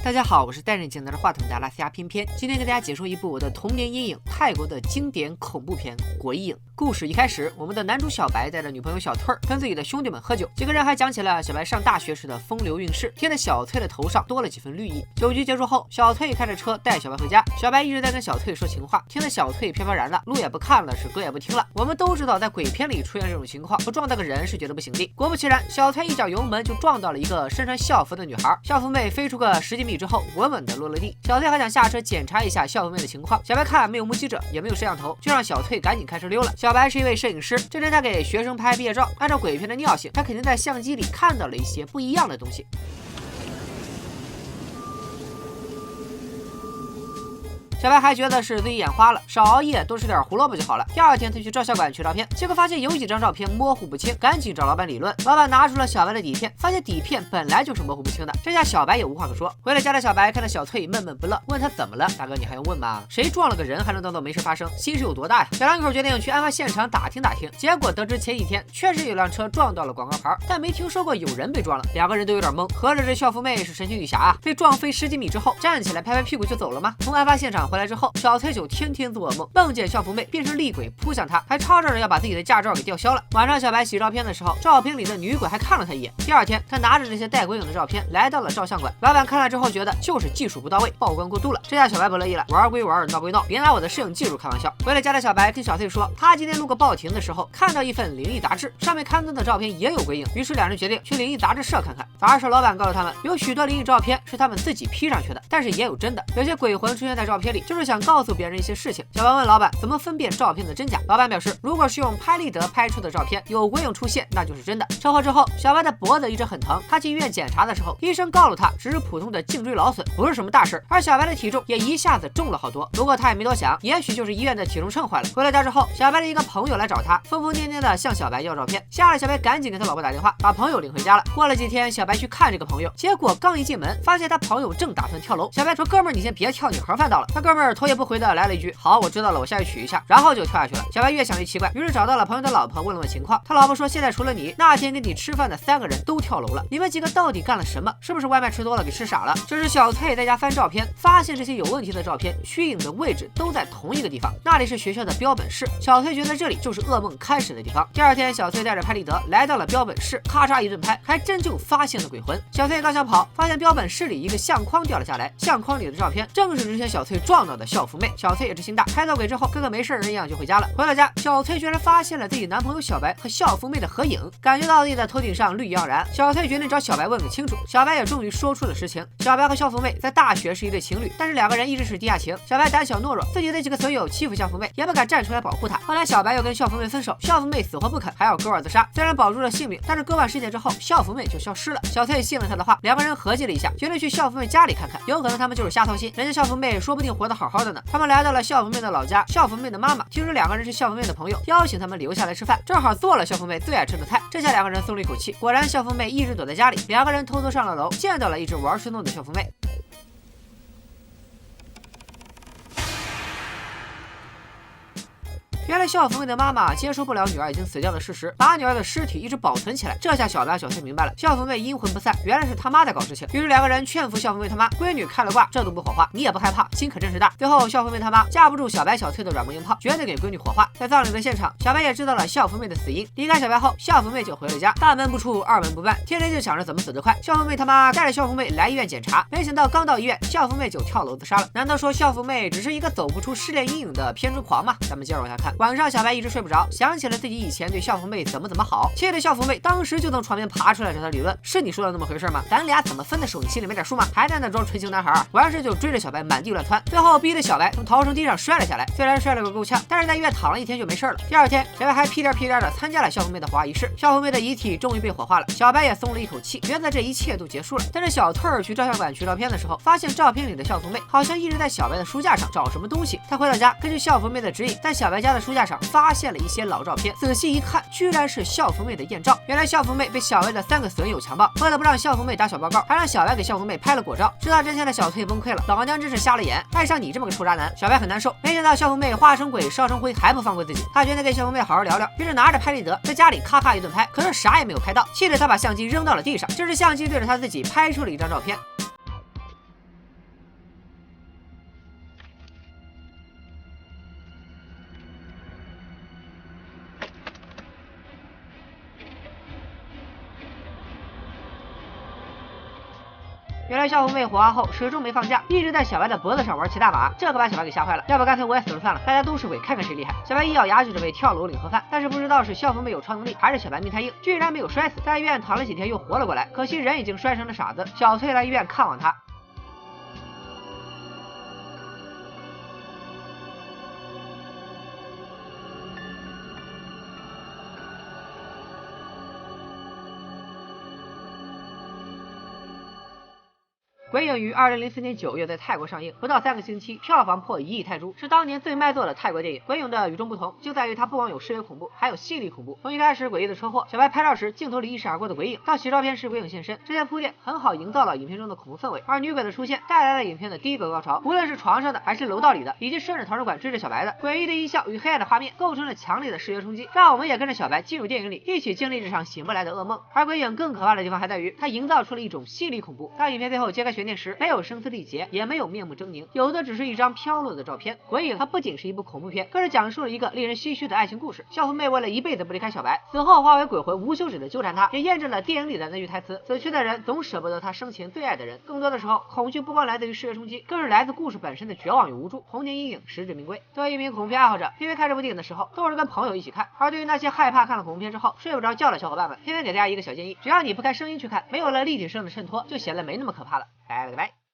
大家好，我是戴着镜拿着话筒的阿拉斯加偏偏，今天给大家解说一部我的童年阴影——泰国的经典恐怖片《鬼影》。故事一开始，我们的男主小白带着女朋友小翠儿跟自己的兄弟们喝酒，几个人还讲起了小白上大学时的风流韵事，听得小翠的头上多了几分绿意。酒局结束后，小翠开着车带小白回家，小白一直在跟小翠说情话，听得小翠飘飘然的，路也不看了，是歌也不听了。我们都知道，在鬼片里出现这种情况，不撞到个人是绝对不行的。果不其然，小翠一脚油门就撞到了一个身穿校服的女孩，校服妹飞出个10几米之后，稳稳的落了地。小翠还想下车检查一下校服妹的情况，小白看没有目击者，也没有摄像头，就让小翠赶紧开车溜了。小白是一位摄影师，这天他给学生拍毕业照，按照鬼片的尿性，他肯定在相机里看到了一些不一样的东西。小白还觉得是自己眼花了，少熬夜，多吃点胡萝卜就好了。第二天他去照相馆取照片，结果发现有几张照片模糊不清，赶紧找老板理论。老板拿出了小白的底片，发现底片本来就是模糊不清的，这下小白也无话可说。回了家的小白看到小翠闷闷不乐，问他怎么了？大哥你还用问吗？谁撞了个人还能当做没事发生，心是有多大呀？小两口决定去案发现场打听打听，结果得知前几天确实有辆车撞到了广告牌，但没听说过有人被撞了。两个人都有点懵，合着这校服妹是神奇女侠啊？被撞飞10几米之后站起来拍拍屁股就走了吗？从案发现场回来之后，小翠就天天做噩梦，梦见校服妹变成厉鬼扑向她，还吵着要把自己的驾照给吊销了。晚上小白洗照片的时候，照片里的女鬼还看了他一眼。第二天他拿着这些带鬼影的照片来到了照相馆，老板看了之后觉得就是技术不到位，曝光过度了。这下小白不乐意了，玩归玩，闹归闹，别拿我的摄影技术开玩笑。回了家的小白跟小翠说，他今天路过报亭的时候看到一份灵异杂志，上面刊登的照片也有鬼影，于是两人决定去灵异杂志社看看。杂志社老板告诉他们，有许多灵异照片是他们自己 P 上去的，但是也有真的，有些鬼魂出现在照片里，就是想告诉别人一些事情。小白问老板怎么分辨照片的真假，老板表示，如果是用拍立得拍出的照片，有鬼影出现那就是真的。车祸之后，小白的脖子一直很疼，他去医院检查的时候，医生告诉他只是普通的颈椎劳损，不是什么大事。而小白的体重也一下子重了好多，不过他也没多想，也许就是医院的体重秤坏了。回了家之后，小白的一个朋友来找他，疯疯癫癫的向小白要照片，吓得小白赶紧给他老婆打电话，把朋友领回家了。过了几天，小白去看这个朋友，结果刚一进门，发现他朋友正打算跳楼。小白说，哥们儿你先别跳，你盒饭到了。他哥们儿头也不回的来了一句，好，我知道了，我下去取一下，然后就跳下去了。小白越想越奇怪，于是找到了朋友的老婆问了问情况。他老婆说，现在除了你，那天跟你吃饭的3个人都跳楼了，你们几个到底干了什么？是不是外卖吃多了给吃傻了？这时小翠在家翻照片，发现这些有问题的照片虚影的位置都在同一个地方，那里是学校的标本室。小翠觉得这里就是噩梦开始的地方。第二天，小翠带着拍立得来到了标本室，咔嚓一顿拍，还真就发现了鬼魂。小翠刚想跑，发现标本室里一个相框掉了下来，相框里的照片正是之前小翠撞到的校服妹。小翠也是心大，拍到鬼之后跟个没事人一样就回家了。回了家，小翠居然发现了自己男朋友小白和校服妹的合影，感觉到自己的头顶上绿意盎然。小翠决定找小白问个清楚，小白也终于说出了实情。小白和校服妹在大学是一对情侣，但是2个人一直是地下情。小白胆小懦弱，自己的几个损友欺负校服妹，也不敢站出来保护她。后来小白又跟校服妹分手，校服妹死活不肯，还要割腕自杀。虽然保住了性命，但是割腕事件之后，校服妹就消失了。小翠信了他的话，2个人合计了一下，决定去校服妹家里看看，有可能他们就是瞎操心，人家校服妹说不定活得好好的呢。他们来到了校服妹的老家，校服妹的妈妈听说2个人是校服妹的朋友，邀请他们留下来吃饭，正好做了校服妹最爱吃的菜。这下2个人松了一口气，果然校服妹一直躲在家里，2个人偷偷上了楼，见到了一直玩失踪的校服妹。原来校服妹的妈妈接受不了女儿已经死掉的事实，把女儿的尸体一直保存起来。这下小白小翠明白了，校服妹阴魂不散，原来是他妈在搞事情。于是2个人劝服校服妹他妈，闺女看了卦，这都不火化，你也不害怕，心可真是大。最后校服妹他妈架不住小白小翠的软磨硬泡，决定给闺女火化。在葬礼的现场，小白也知道了校服妹的死因。离开小白后，校服妹就回了家，大门不出二门不迈，天天就想着怎么死得快。校服妹他妈带着校服妹来医院检查，没想到刚到医院，校服妹就跳楼自杀了。难道说校服妹只是一个走不出失恋阴影的偏执狂吗？咱们接着往下看。晚上小白一直睡不着，想起了自己以前对校服妹怎么好，气得校服妹当时就从床边爬出来找他理论，是你说的那么回事吗？咱俩怎么分的手，你心里没点数吗？还在那装纯情男孩，完事就追着小白满地乱窜，最后逼得小白从逃生梯上摔了下来。虽然摔了个够呛，但是在医院躺了1天就没事了。第2天，小白还屁颠屁颠的参加了校服妹的火化仪式，校服妹的遗体终于被火化了，小白也松了一口气，觉得这一切都结束了。但是小翠儿去照相馆取照片的时候，发现照片里的校服妹好像一直在小白的书架上找什么东西。她回到家，根据校服妹的指引，在小白家的书架上发现了一些老照片，仔细一看，居然是校服妹的艳照。原来校服妹被小白的3个损友强暴，为了不让校服妹打小报告，还让小白给校服妹拍了果照。知道真相的小翠崩溃了，老娘真是瞎了眼，爱上你这么个臭渣男。小白很难受，没想到校服妹化成鬼烧成灰还不放过自己，他决定跟校服妹好好聊聊，于是拿着拍立得在家里咔咔一顿拍，可是啥也没有拍到，气得他把相机扔到了地上。这时相机对着他自己拍出了一张照片。原来校服妹火化后始终没放假，一直在小白的脖子上玩骑大马，这可把小白给吓坏了。要不干脆我也死了算了，大家都是鬼，看看谁厉害。小白一咬牙就准备跳楼领盒饭，但是不知道是校服妹有超能力，还是小白命太硬，居然没有摔死，在医院躺了几天又活了过来。可惜人已经摔成了傻子。小翠来医院看望他。鬼影于2004年9月在泰国上映，不到3个星期，票房破1亿泰铢，是当年最卖座的泰国电影。鬼影的与众不同就在于它不光有视觉恐怖，还有心理恐怖。从一开始诡异的车祸，小白拍照时镜头里一闪而过的鬼影，到洗照片时鬼影现身，这些铺垫很好营造了影片中的恐怖氛围。而女鬼的出现带来了影片的第一个高潮，无论是床上的还是楼道里的，以及顺着图书馆追着小白的，诡异的音效与黑暗的画面构成了强烈的视觉冲击，让我们也跟着小白进入电影里，一起经历这场醒不来的噩梦。而鬼影更可怕的地方还在于，它营造出了一种心理恐怖。当影片最后揭开悬念时，没有声嘶力竭，也没有面目狰狞，有的只是一张飘落的照片。鬼影它不仅是一部恐怖片，更是讲述了一个令人唏嘘的爱情故事。校服妹为了一辈子不离开小白，死后化为鬼魂，无休止的纠缠他，也验证了电影里的那句台词：死去的人总舍不得他生前最爱的人。更多的时候，恐惧不光来自于视觉冲击，更是来自故事本身的绝望与无助。童年阴影实至名归。作为一名恐怖片爱好者，偏偏看这部电影的时候都是跟朋友一起看。而对于那些害怕看了恐怖片之后睡不着觉的小伙伴们，偏偏给大家一个小建议：只要你不开声音去看，没有了立体声的衬托，就显得没那么可怕了。拜了个拜。